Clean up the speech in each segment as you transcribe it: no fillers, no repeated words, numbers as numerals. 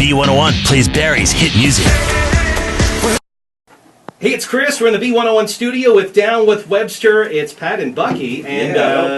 B101 plays Barrie's hit music. Hey, it's Chris. We're in the B101 studio with Down With Webster. It's Pat and Bucky. And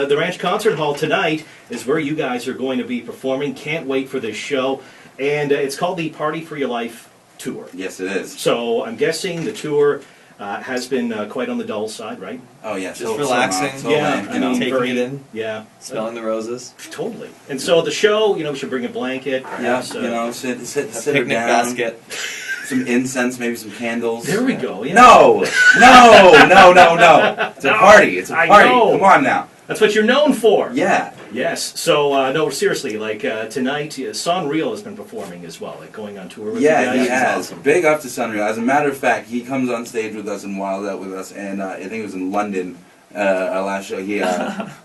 the Ranch Concert Hall tonight is where you guys are going to be performing. Can't wait for this show. And it's called the Party for Your Life Tour. Yes, it is. So I'm guessing the tour has been quite on the dull side, right? Oh, yeah. Just relaxing. Taking it in. Yeah. Smelling the roses. Totally. And so the show, we should bring a blanket. Yeah, Perhaps, sit A her picnic down. basket. Some incense, maybe some candles. There we go. Yeah. No! It's a party. It's a I party. know. Come on now. That's what you're known for. Yeah. Yes. So, no, seriously, tonight, Sonreal has been performing as well, going on tour with you Yeah, guys. he has. awesome. Big up to Sunreal. As a matter of fact, he comes on stage with us and Wild Out with us, and I think it was in London, our last show. He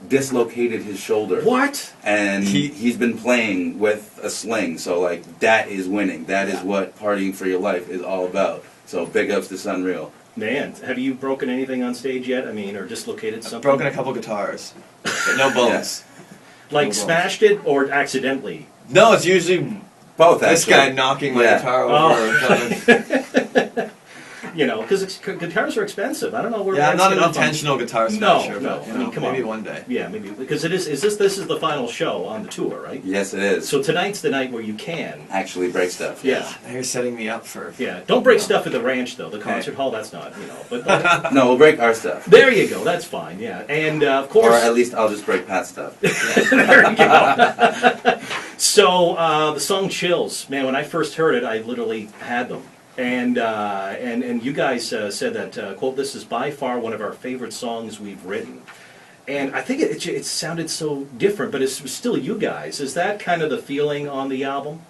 dislocated his shoulder. What? And he's been playing with a sling, so that is winning. That is what partying for your life is all about. So big ups to Sunreal. Man, have you broken anything on stage yet? Or dislocated something? Broken a couple guitars, but no bones. Like smashed it or accidentally? No, it's usually Both, this actually. guy knocking my guitar over. Because guitars are expensive. I don't know where. Yeah, I'm not an that's gonna intentional guitar come from. smasher, No. but Come on. maybe one day. Yeah, maybe because this is the final show on the tour, right? Yes, it is. So tonight's the night where you can. Actually break stuff. Yeah. Now you're setting me up for. Yeah. Don't break stuff at the ranch though. The concert hall, that's not. But No, we'll break our stuff. there you go. That's fine. Yeah. And of Or course. at least I'll just break Pat's stuff. There you go. So the song "Chills," man. When I first heard it, I literally had them, and you guys said that quote, "This is by far one of our favorite songs we've written," and I think it sounded so different, but it's still you guys. Is that kind of the feeling on the album?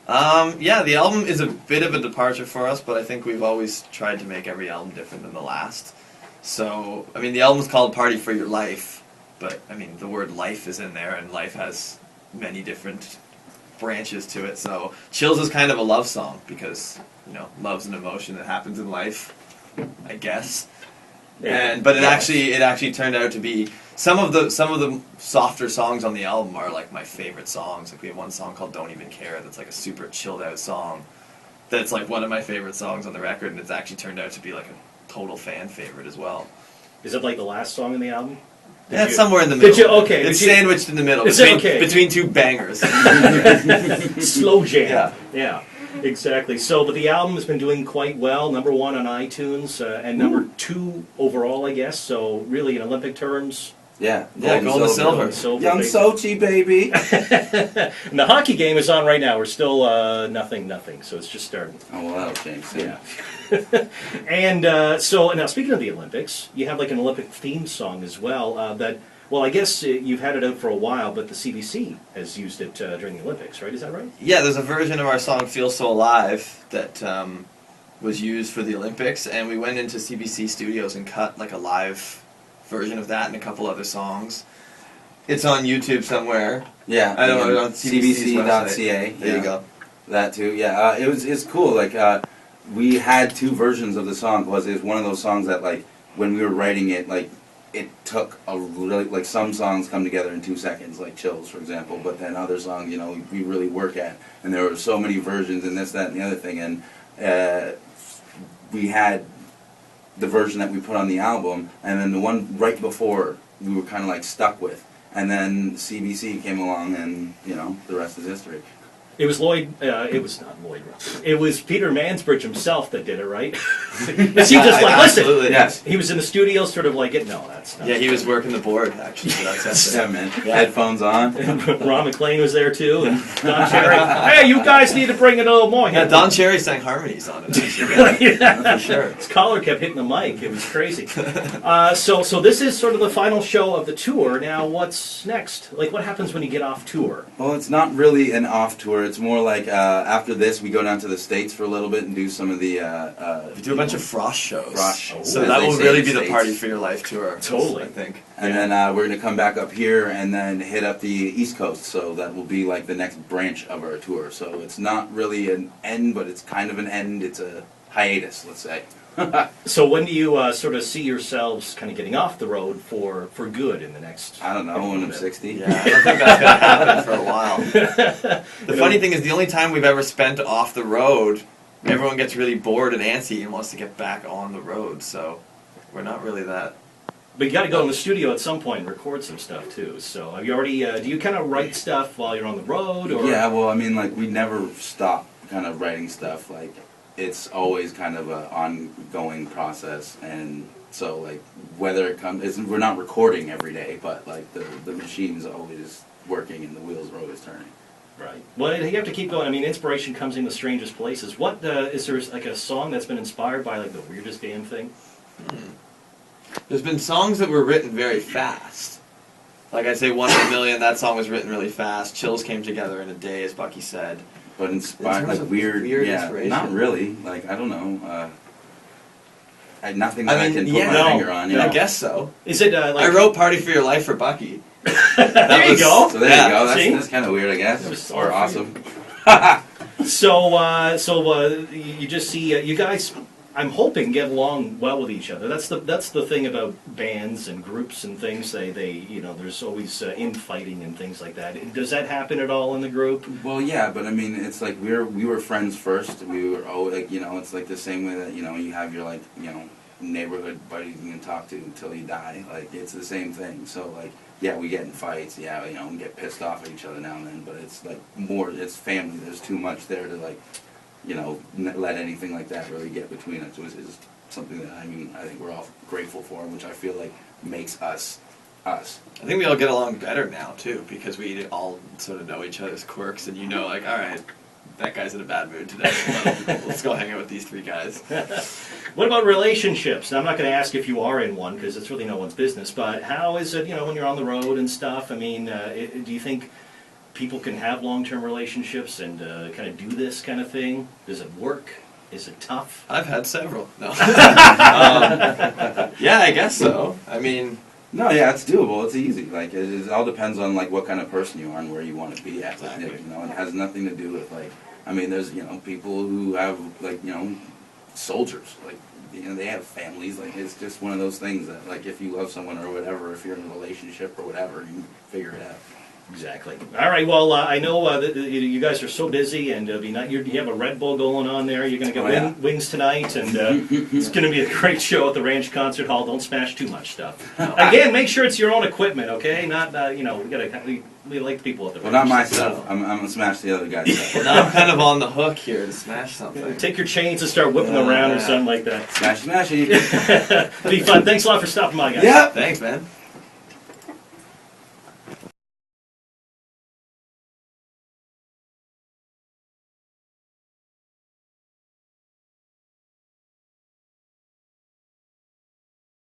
Yeah, the album is a bit of a departure for us, but I think we've always tried to make every album different than the last. So, the album's called Party for Your Life, but, the word life is in there, and life has many different branches to it. So, Chills is kind of a love song, because, love's an emotion that happens in life, I guess. But it actually turned out to be some of the softer songs on the album are like my favorite songs. Like we have one song called "Don't Even Care" that's like a super chilled out song. That's like one of my favorite songs on the record, and it's actually turned out to be like a total fan favorite as well. Is it like the last song in the album? It's somewhere in the middle. It's Did you- sandwiched in the middle Is it okay? between two bangers. Slow jam. Yeah. Exactly. So, but the album has been doing quite well. #1 on iTunes and #2 overall, I guess. So, really, in Olympic terms, Yeah. Gold and silver. Young baby. Sochi, baby. And the hockey game is on right now. We're still nothing. So it's just starting. Oh, well, that'll change soon. Yeah. And so now, speaking of the Olympics, you have like an Olympic theme song as well. I guess you've had it out for a while, but the CBC has used it during the Olympics, right? Is that right? Yeah, there's a version of our song "Feel So Alive" that was used for the Olympics, and we went into CBC Studios and cut like a live version of that and a couple other songs. It's on YouTube somewhere. Yeah. I don't know, on CBC.ca. There you go. That too, yeah. It's cool. We had two versions of the song. It was one of those songs that when we were writing it, it took a really some songs come together in 2 seconds, like Chills, for example. But then other songs, we really work at, and there were so many versions and this, that, and the other thing. And we had the version that we put on the album, and then the one right before we were kind of stuck with. And then CBC came along, and the rest is history. It was Lloyd. It was not Lloyd. It was Peter Mansbridge himself that did it, right? Is he just listen? Absolutely. Yes. He was in the studio, sort of no, that's not. Yeah, he was working the board actually for that session. Yeah, man. Headphones on. Ron McLean was there too, and Don Cherry. Hey, you guys need to bring it a little more. Yeah, Don Cherry sang harmonies on it. For sure. His collar kept hitting the mic. It was crazy. So this is sort of the final show of the tour. Now, what's next? What happens when you get off tour? Well, it's not really an off tour. It's more like after this, we go down to the States for a little bit and do some of the. We do a bunch of Frost shows. So that will really be the Party for Your Life tour. Totally. I think. And then we're going to come back up here and then hit up the East Coast. So that will be the next branch of our tour. So it's not really an end, but it's kind of an end. It's a hiatus, let's say. So when do you sort of see yourselves kind of getting off the road for good in the next? I don't know, when I'm 60. Yeah, I don't think that's going to happen for a while. The funny thing is, the only time we've ever spent off the road, everyone gets really bored and antsy and wants to get back on the road, so we're not really that. But you got to go in the studio at some point and record some stuff too. So have you already? Do you kind of write stuff while you're on the road? Or? Yeah, well, I mean, like, we never stop kind of writing stuff. Like, it's always kind of an ongoing process, and so, like, whether it comes, we're not recording every day, but, like, the machine's always working and the wheels are always turning. Right. Well, you have to keep going. I mean, inspiration comes in the strangest places. What is there like a song that's been inspired by like the weirdest damn thing? There's been songs that were written very fast. Like I'd say 1 in a Million, that song was written really fast. Chills came together in a day, as Bucky said. But inspired, like, weird yeah, inspiration. not really. Like, I don't know. Nothing that I can put yeah, my finger on. You know? I guess so. Is it like... I wrote Party for Your Life for Bucky. There you go. So there you go. That's kind of weird, I guess. So Or awesome. So you just see you guys. I'm hoping get along well with each other. That's the thing about bands and groups and things. They you know there's always infighting and things like that. Does that happen at all in the group? Well, yeah, but I mean, it's like we were friends first. We were always like, you know, it's like the same way that, you know, you have your, like, you know, neighborhood buddies you can talk to until you die. Like, it's the same thing. So, like, yeah, we get in fights. Yeah, you know, we get pissed off at each other now and then. But it's like it's family. There's too much there to, like, you know, let anything like that really get between us. It's something that, I mean, I think we're all grateful for, which I feel like makes us us. I think we all get along better now, too, because we all sort of know each other's quirks, and you know, like, all right, that guy's in a bad mood today. Let's go hang out with these 3 guys. What about relationships? Now, I'm not going to ask if you are in one, because it's really no one's business, but how is it, you know, when you're on the road and stuff? I mean, do you think people can have long-term relationships and kind of do this kind of thing? Does it work? Is it tough? I've had several. No. Yeah, I guess so. I mean... No, yeah, it's doable. It's easy. Like, it all depends on, like, what kind of person you are and where you want to be at. Exactly. You know, it has nothing to do with, like, I mean, there's, you know, people who have, like, you know, soldiers. Like, you know, they have families. Like, it's just one of those things that, like, if you love someone or whatever, if you're in a relationship or whatever, you can figure it out. Exactly. All right. Well, I know that you guys are so busy, and you have a Red Bull going on there. You're going to get wings tonight, and it's going to be a great show at the Ranch Concert Hall. Don't smash too much stuff. Again, make sure it's your own equipment, okay? Not you know, we like the people at the Well, ranch. not myself. I'm going to smash the other guy's stuff. Now I'm kind of on the hook here to smash something. Take your chains and start whipping them around or something like that. Smash it. Be fun. Thanks a lot for stopping by, guys. Yep. Thanks, man.